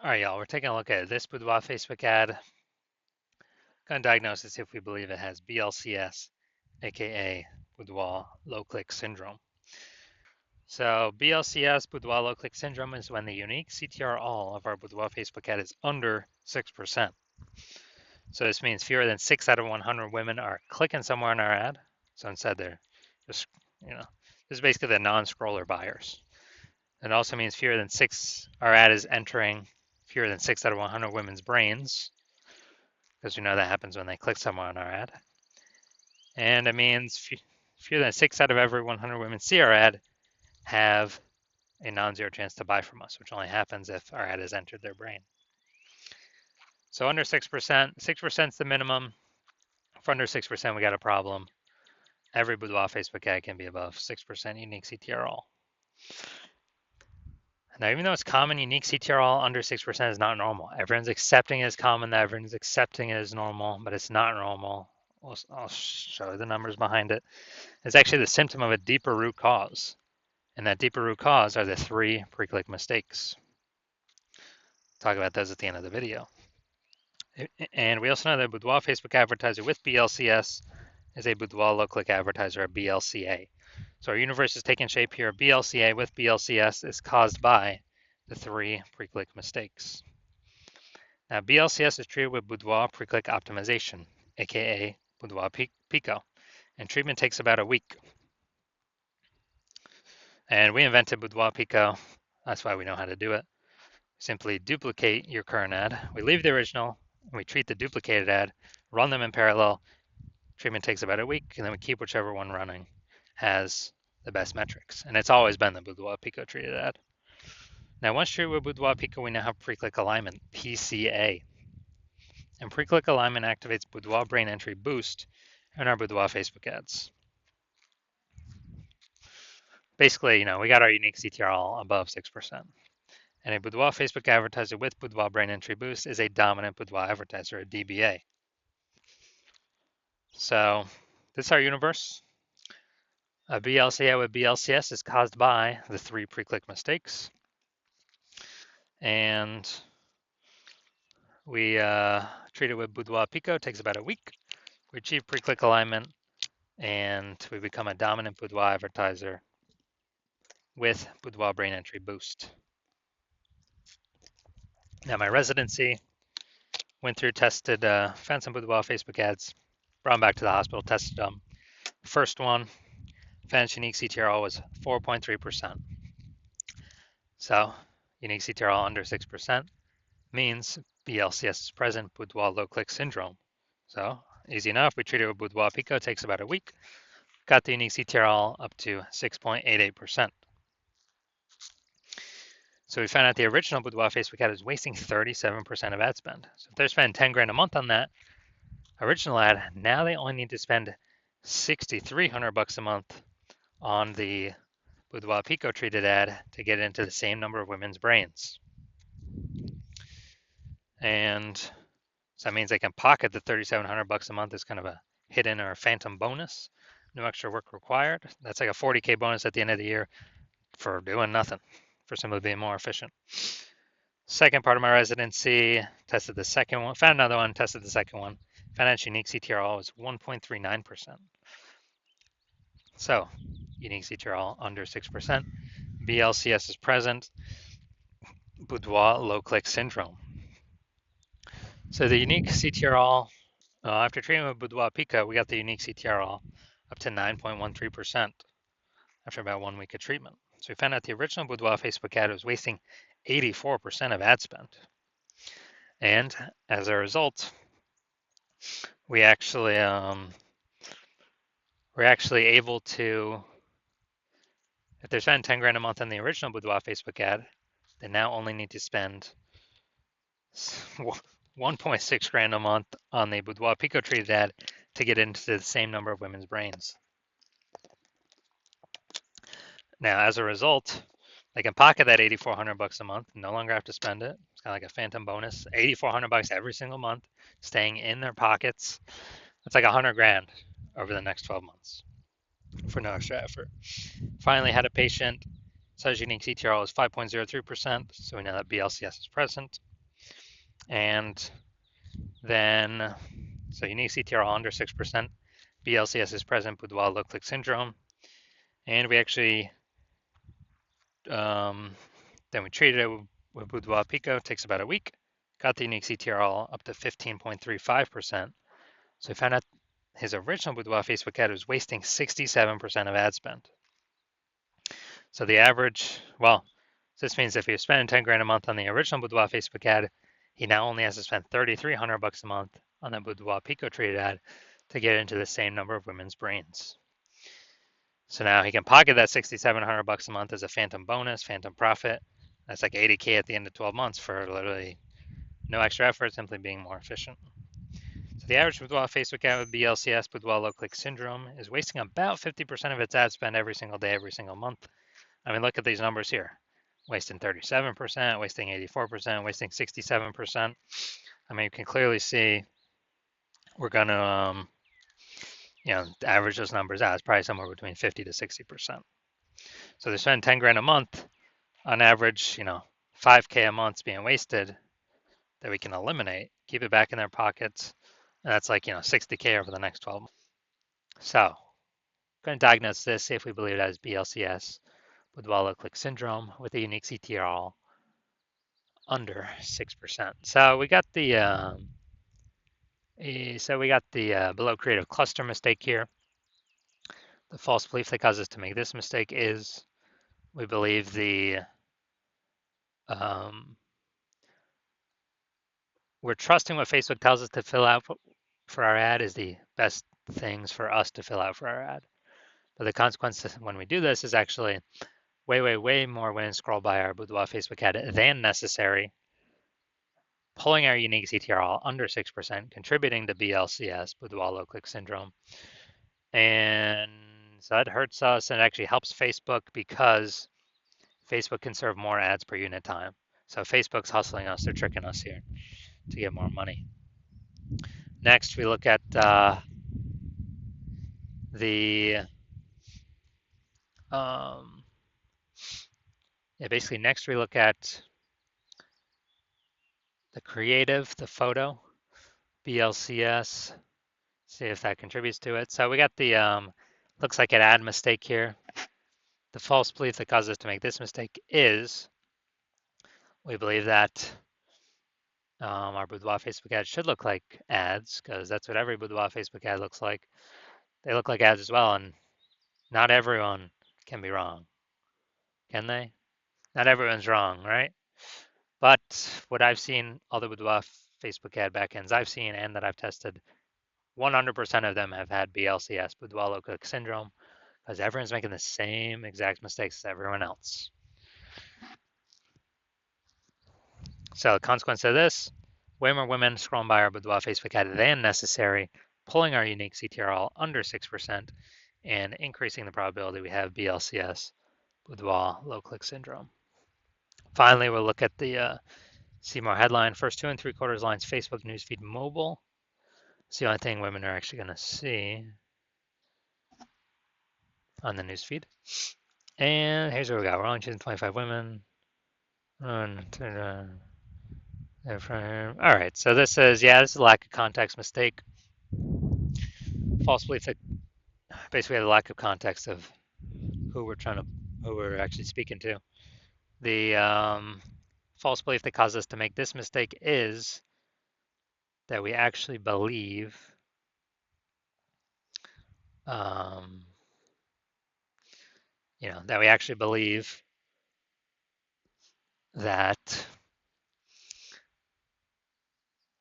All right, y'all, we're taking a look at this Boudoir Facebook ad. Going to diagnose this if we believe it has BLCS, aka Boudoir low click syndrome. So BLCS, Boudoir low click syndrome, is when the unique CTR all of our Boudoir Facebook ad is under 6%. So this means fewer than 6 out of 100 women are clicking somewhere in our ad. So instead they're just, this is basically the non-scroller buyers. It also means our ad is entering fewer than 6 out of 100 women's brains, because we know that happens when they click somewhere on our ad. And it means fewer than 6 out of every 100 women see our ad have a non-zero chance to buy from us, which only happens if our ad has entered their brain. So under 6%, 6% is the minimum. For under 6%, we got a problem. Every Boudoir Facebook ad can be above 6% unique CTR all. Now, even though it's common, unique CTR all under 6% is not normal. Everyone's accepting it as common, that everyone's accepting it as normal, but it's not normal. I'll show you the numbers behind it. It's actually the symptom of a deeper root cause. And that deeper root cause are the 3 pre-click mistakes. Talk about those at the end of the video. And we also know that Boudoir Facebook advertiser with BLCS is a Boudoir low click advertiser, a BLCA. So our universe is taking shape here. BLCA with BLCS is caused by the 3 pre-click mistakes. Now, BLCS is treated with Boudoir pre-click optimization, aka Boudoir Pico, and treatment takes about a week. And we invented Boudoir Pico. That's why we know how to do it. Simply duplicate your current ad. We leave the original, and we treat the duplicated ad, run them in parallel. Treatment takes about a week, and then we keep whichever one running has the best metrics. And it's always been the Boudoir Pico treated ad. Now, once treated with Boudoir Pico, we now have pre-click alignment, PCA. And pre-click alignment activates Boudoir brain entry boost in our Boudoir Facebook ads. Basically, we got our unique CTR all above 6%. And a Boudoir Facebook advertiser with Boudoir brain entry boost is a dominant Boudoir advertiser, a DBA. So this is our universe. A BLCA with BLCS is caused by the 3 pre-click mistakes. And we treat it with Boudoir Pico. It takes about a week. We achieve pre-click alignment, and we become a dominant Boudoir advertiser with Boudoir brain entry boost. Now, my residency went through, tested, found some Boudoir Facebook ads, brought them back to the hospital, tested them. First one, found unique CTR was 4.3%. So unique CTR under 6% means BLCS is present, Boudoir low click syndrome. So easy enough. We treated it with Boudoir Pico. It takes about a week. Got the unique CTR up to 6.88%. So we found out the original Boudoir Facebook ad is wasting 37% of ad spend. So if they're spending 10 grand a month on that original ad, now they only need to spend $6,300 a month on the Boudoir Pico treated ad to get into the same number of women's brains. And so that means they can pocket the $3,700 a month as kind of a hidden or a phantom bonus. No extra work required. That's like a 40K bonus at the end of the year for doing nothing, for simply being more efficient. Second part of my residency, tested the second one, found another one, tested the second one. Found out unique CTR was 1.39%. So unique CTR under 6%. BLCS is present. Boudoir low click syndrome. So the unique CTR after treatment with Boudoir Pico, we got the unique CTR up to 9.13% after about 1 week of treatment. So we found out the original Boudoir Facebook ad was wasting 84% of ad spend. And as a result, we're actually able to, if they're spending 10 grand a month on the original Boudoir Facebook ad, they now only need to spend 1.6 grand a month on the Boudoir Pico treated ad to get into the same number of women's brains. Now, as a result, they can pocket that $8,400 a month, no longer have to spend it. It's kind of like a phantom bonus, $8,400 every single month, staying in their pockets. That's like 100 grand over the next 12 months for no extra effort. Finally, had a patient, says unique CTR is 5.03%, so we know that BLCS is present. And then, so unique CTRL under 6%, BLCS is present, Boudoir low click syndrome. And we actually, then we treated it with Boudoir Pico, takes about a week, got the unique CTRL up to 15.35%. So we found out his original Boudoir Facebook ad was wasting 67% of ad spend. So the average, well, this means if he was spending 10 grand a month on the original Boudoir Facebook ad, he now only has to spend 3,300 bucks a month on the Boudoir Pico treated ad to get into the same number of women's brains. So now he can pocket that 6,700 bucks a month as a phantom bonus, phantom profit. That's like 80K at the end of 12 months for literally no extra effort, simply being more efficient. So the average Boudoir Facebook ad with BLCS, Boudoir low click syndrome, is wasting about 50% of its ad spend every single day, every single month. I mean, look at these numbers here. Wasting 37%, wasting 84%, wasting 67%. I mean, you can clearly see we're going to, average those numbers out. It's probably somewhere between 50 to 60%. So they're spending 10 grand a month on average, 5K a month's being wasted that we can eliminate, keep it back in their pockets. And that's like, 60K over the next 12 months. So I'm going to diagnose this, see if we believe it has BLCS with low click syndrome with a unique CTRL under 6%. So we got the below creative cluster mistake here. The false belief that causes us to make this mistake is we believe we're trusting what Facebook tells us to fill out for our ad is the best things for us to fill out for our ad. But the consequence when we do this is actually way more women scroll by our Boudoir Facebook ad than necessary, pulling our unique CTRL under 6%, contributing to BLCS, Boudoir low click syndrome. And so that hurts us and it actually helps Facebook because Facebook can serve more ads per unit time. So Facebook's hustling us, they're tricking us here to get more money. Next, we look at basically next we look at the creative, the photo, BLCS, see if that contributes to it. So we got the, looks like an ad mistake here. The false belief that causes us to make this mistake is we believe that our Boudoir Facebook ad should look like ads because that's what every Boudoir Facebook ad looks like. They look like ads as well, and not everyone can be wrong, can they? Not everyone's wrong, right? But what I've seen, all the Boudoir Facebook ad backends I've seen and that I've tested, 100% of them have had BLCS, Boudoir low click syndrome, because everyone's making the same exact mistakes as everyone else. So the consequence of this, way more women scrolling by our Boudoir Facebook ad than necessary, pulling our unique CTRL under 6%, and increasing the probability we have BLCS, Boudoir low click syndrome. Finally, we'll look at the see more headline. First 2 3/4 lines, Facebook newsfeed mobile. It's the only thing women are actually going to see on the newsfeed. And here's what we got. We're only choosing 25 women. All right, so this is, this is a lack of context mistake. False belief that basically had a lack of context of who we're actually speaking to. The false belief that caused us to make this mistake is that we actually believe that we actually believe that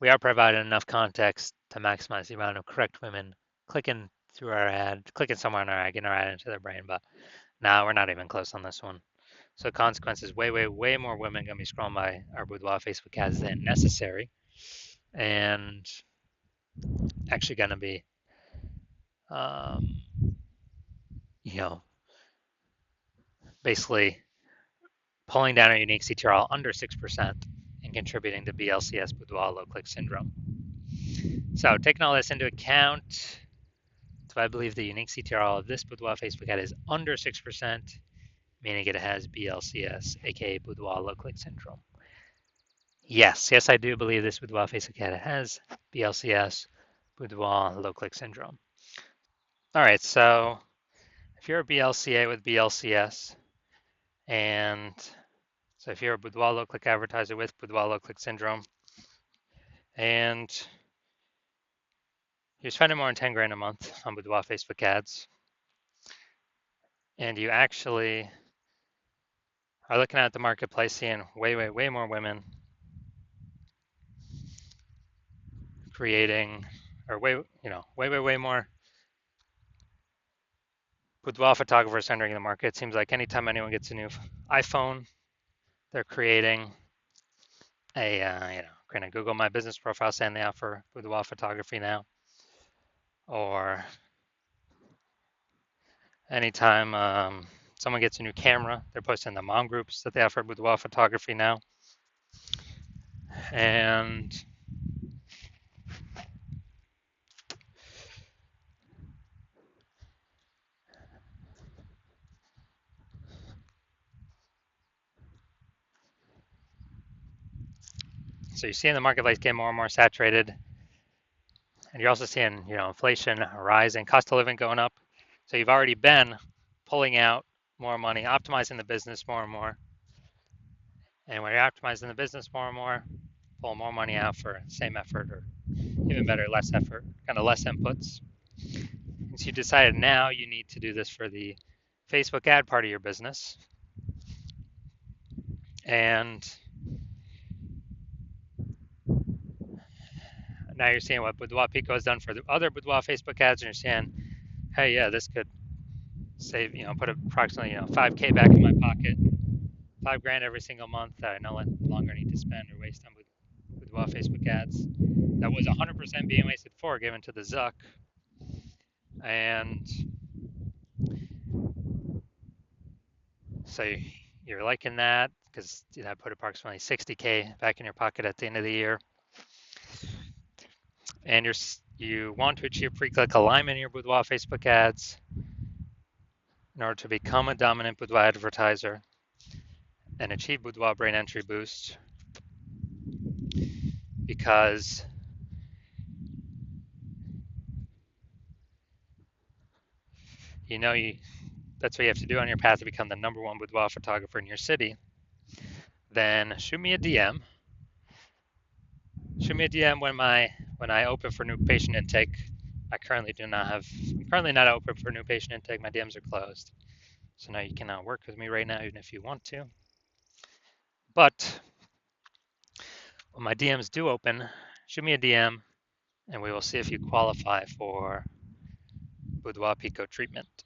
we are providing enough context to maximize the amount of correct women clicking through our ad, clicking somewhere on our ad, getting our ad into their brain. But no, we're not even close on this one. So consequences, way more women gonna be scrolling by our Boudoir Facebook ads than necessary, and actually gonna be, basically pulling down our unique CTRL under 6% and contributing to BLCS Boudoir low click syndrome. So taking all this into account, so I believe the unique CTRL of this Boudoir Facebook ad is under 6%, meaning it has BLCS, aka Boudoir low click syndrome. Yes, I do believe this boudoir face cat has BLCS, boudoir low click syndrome. All right, so if you're a BLCA with BLCS, and so if you're a boudoir low click advertiser with boudoir low click syndrome, and you're spending more than 10 grand a month on boudoir Facebook ads, and you actually are looking at the marketplace, seeing way more women creating, or way more boudoir photographers entering the market. It seems like anytime anyone gets a new iPhone, they're creating kind of Google My Business profile saying they offer boudoir photography now, or anytime someone gets a new camera, they're posting in the mom groups that they offer boudoir photography now. And so you're seeing the marketplace get more and more saturated, and you're also seeing, inflation rising, cost of living going up. So you've already been pulling out more money, optimizing the business more and more. And when you're optimizing the business more and more, pull more money out for same effort, or even better, less effort, kind of less inputs. And so you decided now you need to do this for the Facebook ad part of your business. And now you're seeing what Boudoir Pico has done for the other Boudoir Facebook ads, and you're saying, hey, yeah, this could save, put approximately, 5K back in my pocket, 5 grand every single month that I no longer need to spend or waste on Boudoir Facebook ads. That was 100% being wasted for given to the Zuck. And so you're liking that because that put approximately 60K back in your pocket at the end of the year. And you want to achieve pre-click alignment in your Boudoir Facebook ads in order to become a dominant Boudoir advertiser and achieve Boudoir brain entry boost, because that's what you have to do on your path to become the #1 boudoir photographer in your city. Then shoot me a DM. Shoot me a DM when I open for new patient intake. I'm currently not open for new patient intake. My DMs are closed. So now you cannot work with me right now, even if you want to. But when my DMs do open, shoot me a DM and we will see if you qualify for Boudoir Pico treatment.